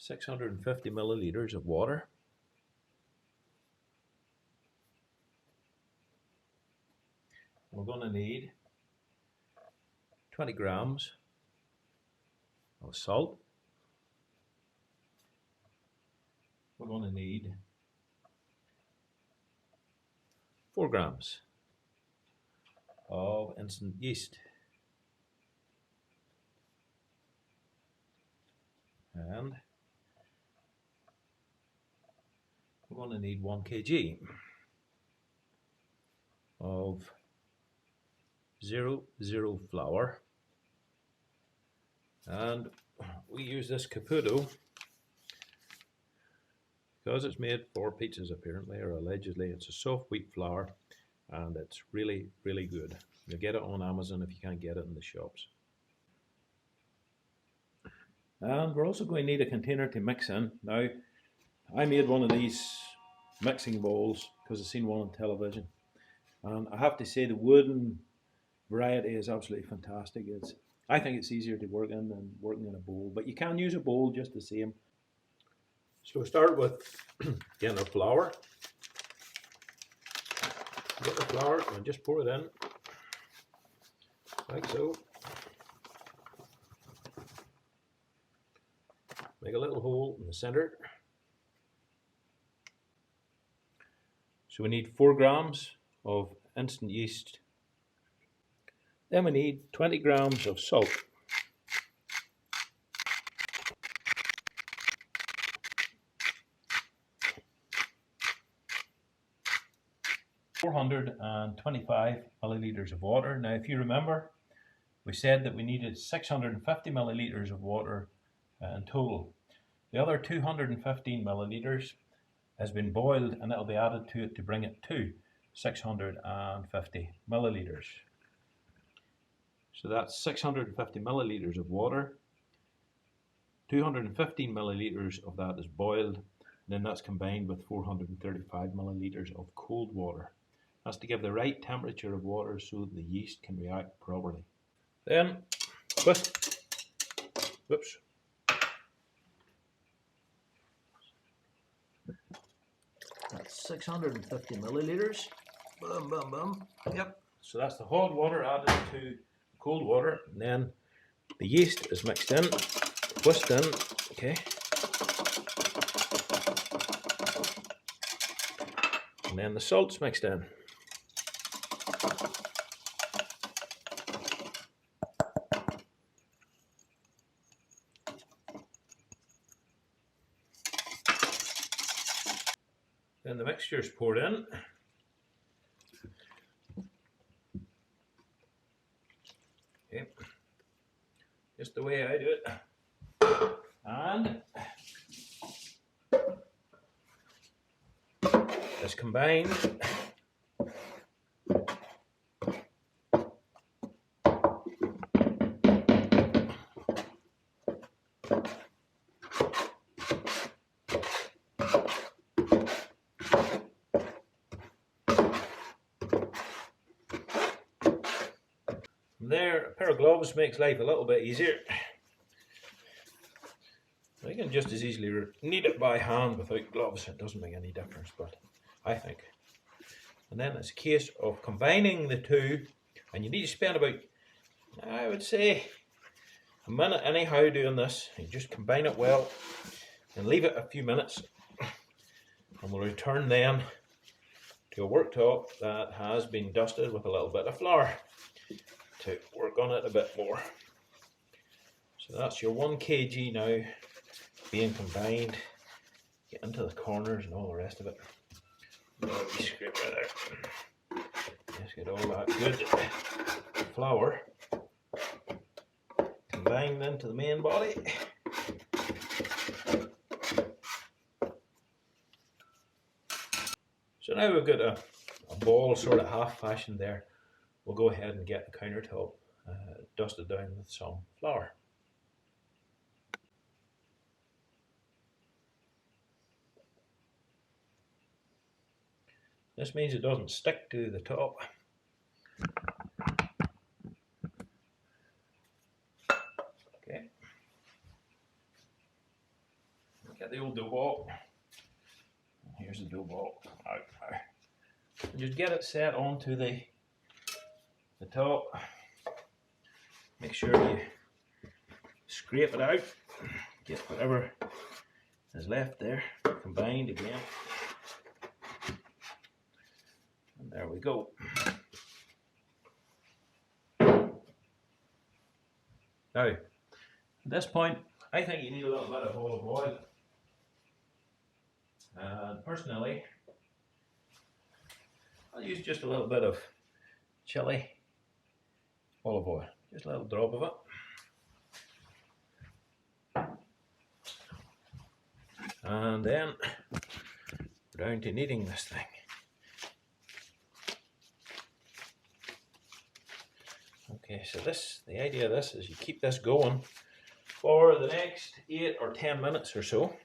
650 milliliters of water. We're going to need 20 grams of salt. We're going to need 4 grams of instant yeast. And we're going to need 1 kg of 00 flour. And we use this Caputo because it's made for pizzas apparently, or allegedly. It's a soft wheat flour and it's really, really good. You'll get it on Amazon if you can't get it in the shops. And we're also going to need a container to mix in. Now, I made one of these mixing bowls because I've seen one on television. And I have to say the wooden variety is absolutely fantastic. I think it's easier to work in than working in a bowl, but you can use a bowl just the same. So we start with getting our flour. Get the flour and just pour it in, like so. Make a little hole in the center. So we need 4 grams of instant yeast. Then we need 20 grams of salt. (425 milliliters of water. Now, if you remember, we said that we needed 650 milliliters of water in total. The other 215 milliliters has been boiled and it'll be added to it to bring it to 650 milliliters. So that's 650 milliliters of water. 215 milliliters of that is boiled, and then that's combined with 435 milliliters of cold water. That's to give the right temperature of water so that the yeast can react properly. Then with, whoops, that's 650 milliliters. Boom, boom, boom. Yep. So that's the hot water added to cold water, and then the yeast is mixed in, whisked in. Okay. And then the salt's mixed in. Then the mixture is poured in. Okay. Just the way I do it. And it's combined. There, a pair of gloves makes life a little bit easier. You can just as easily knead it by hand without gloves. It doesn't make any difference, but I think. And then it's a case of combining the two, and you need to spend about, I would say, a minute anyhow doing this. You just combine it well and leave it a few minutes, and we'll return then to a worktop that has been dusted with a little bit of flour to work on it a bit more. So that's your 1 kg now being combined. Get into the corners and all the rest of it. Scrape right there. Just get all that good flour combined into the main body. So now we've got a ball sort of half fashioned there. We'll go ahead and get the countertop dusted down with some flour. This means it doesn't stick to the top. Okay. get the old dough ball. Here's the dough ball out now. And just get it set onto the top. Make sure you scrape it out, get whatever is left there combined again. And there we go. Now, at this point, I think you need a little bit of olive oil. And personally, I'll use just a little bit of chili olive oil, just a little drop of it. And then we're down to kneading this thing. Okay, so the idea of this is you keep this going for the next 8 or 10 minutes or so.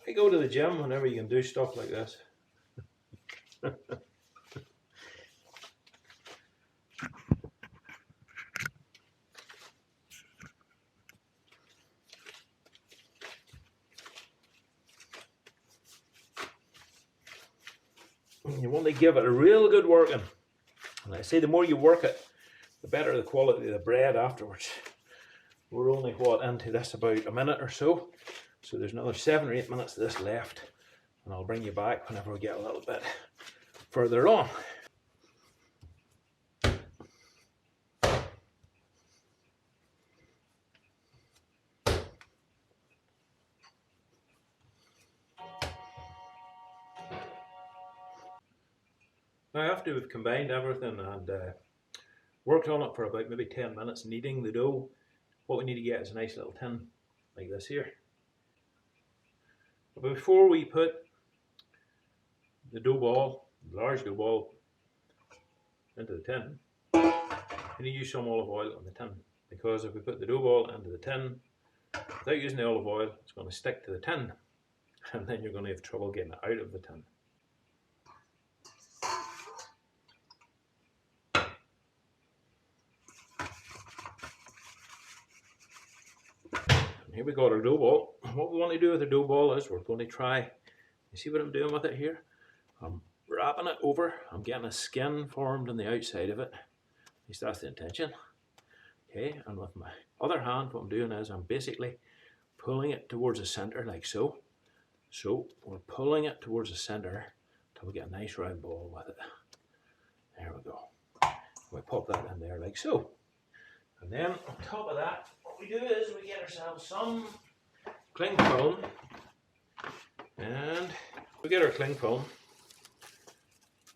I go to the gym whenever you can do stuff like this. You want to give it a real good working. And I say the more you work it, the better the quality of the bread afterwards. We're only into this about a minute or so. So there's another 7 or 8 minutes of this left, and I'll bring you back whenever we get a little bit further on. Now after we've combined everything and worked on it for about maybe 10 minutes kneading the dough, what we need to get is a nice little tin like this here. But before we put the dough ball, the large dough ball, into the tin, we need to use some olive oil on the tin, because if we put the dough ball into the tin without using the olive oil, it's going to stick to the tin, and then you're going to have trouble getting it out of the tin. Here we got our dough ball. What we want to do with the dough ball is we're going to try, you see what I'm doing with it here? I'm wrapping it over, I'm getting a skin formed on the outside of it. At least that's the intention. Okay, and with my other hand what I'm doing is I'm basically pulling it towards the center like so. So we're pulling it towards the center until we get a nice round ball with it. There we go. We pop that in there like so. And then on top of that, what we do is we get ourselves some cling film, and we get our cling film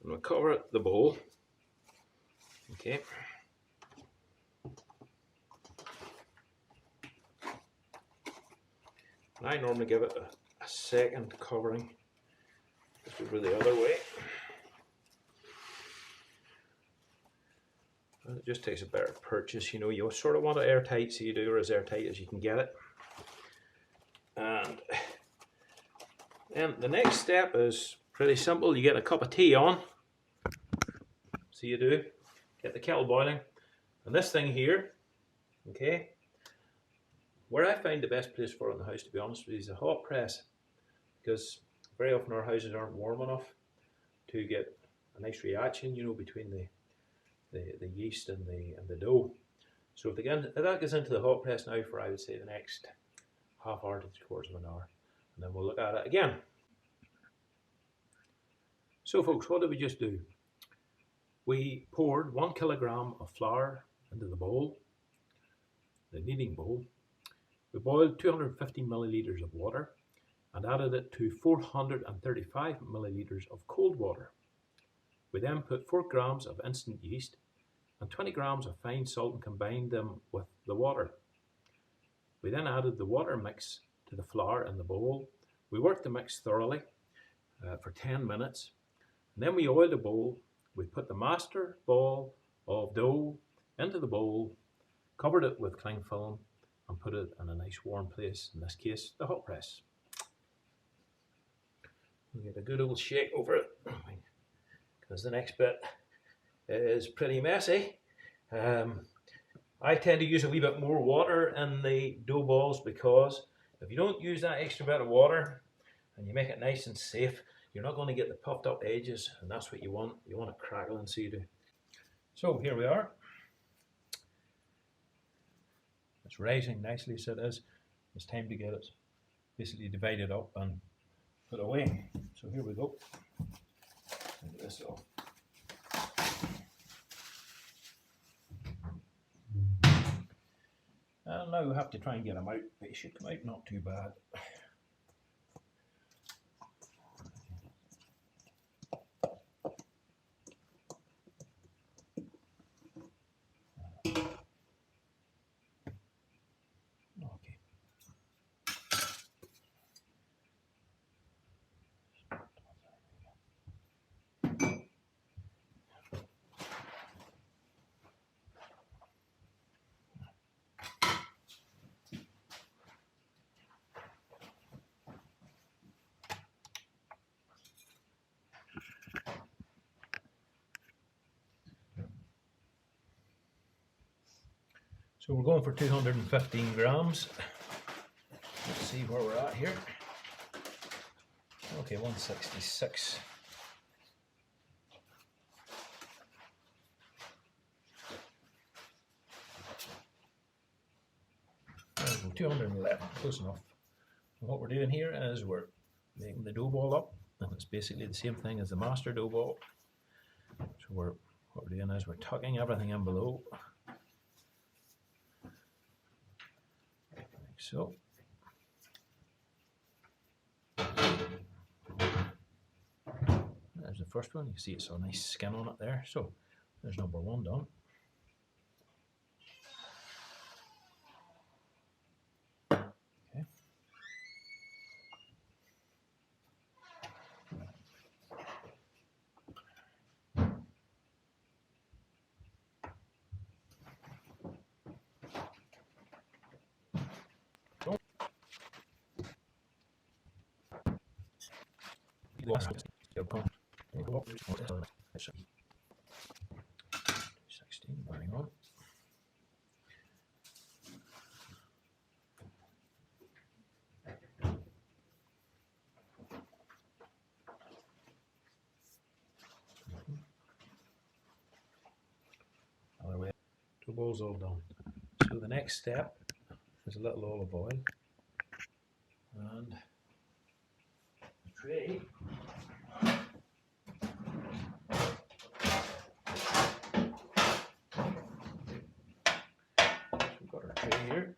and we cover the bowl. Okay. And I normally give it a second covering, just over the other way. It just takes a better purchase, you know, you sort of want it airtight, so you do, or as airtight as you can get it. And then the next step is pretty simple. You get a cup of tea on, so you do, get the kettle boiling, and this thing here, okay, where I find the best place for it in the house, to be honest with you, is a hot press, because very often our houses aren't warm enough to get a nice reaction, you know, between the yeast and the dough. So if that goes into the hot press now for, I would say, the next half hour to 3/4 of an hour, and then we'll look at it again. So folks, what did we just do? We poured 1 kilogram of flour into the bowl, the kneading bowl. We boiled 250 milliliters of water and added it to 435 milliliters of cold water. We then put 4 grams of instant yeast and 20 grams of fine salt and combined them with the water. We then added the water mix to the flour in the bowl. We worked the mix thoroughly for 10 minutes. And then we oiled the bowl. We put the master ball of dough into the bowl, covered it with cling film, and put it in a nice warm place, in this case the hot press. We get a good old shake over it, because the next bit is pretty messy. I tend to use a wee bit more water in the dough balls, because if you don't use that extra bit of water and you make it nice and safe, you're not going to get the puffed up edges, and that's what you want. You want it crackling, so you do. So here we are. It's rising nicely, so it is. It's time to get it basically divided up and put away. So here we go. Take this off. And now we have to try and get them out, but it should come out not too bad. Okay. So we're going for 215 grams. Let's see where we're at here. Okay, 166. 211, close enough. And what we're doing here is we're making the dough ball up, and it's basically the same thing as the master dough ball. So what we're doing is we're tucking everything in below, like so. There's the first one. You see it's a nice skin on it there. So there's number one done. Okay. Go up, 16, bang on. Other way. Two balls all done. So the next step is a little olive oil and the tray. Here.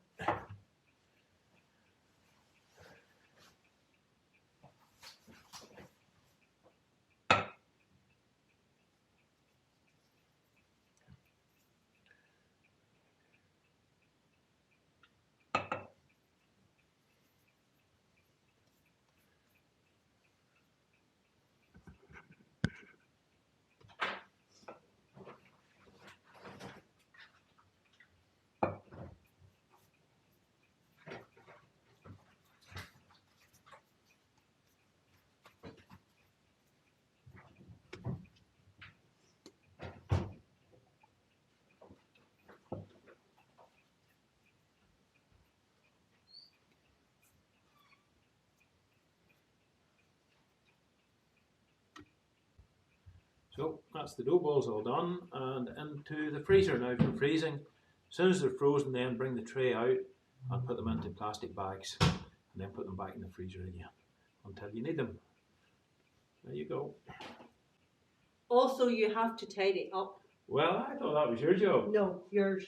So that's the dough balls all done, and into the freezer now for freezing. As soon as they're frozen, then bring the tray out and put them into plastic bags, and then put them back in the freezer again until you need them. There you go. Also, you have to tidy up. Well, I thought that was your job. No, yours.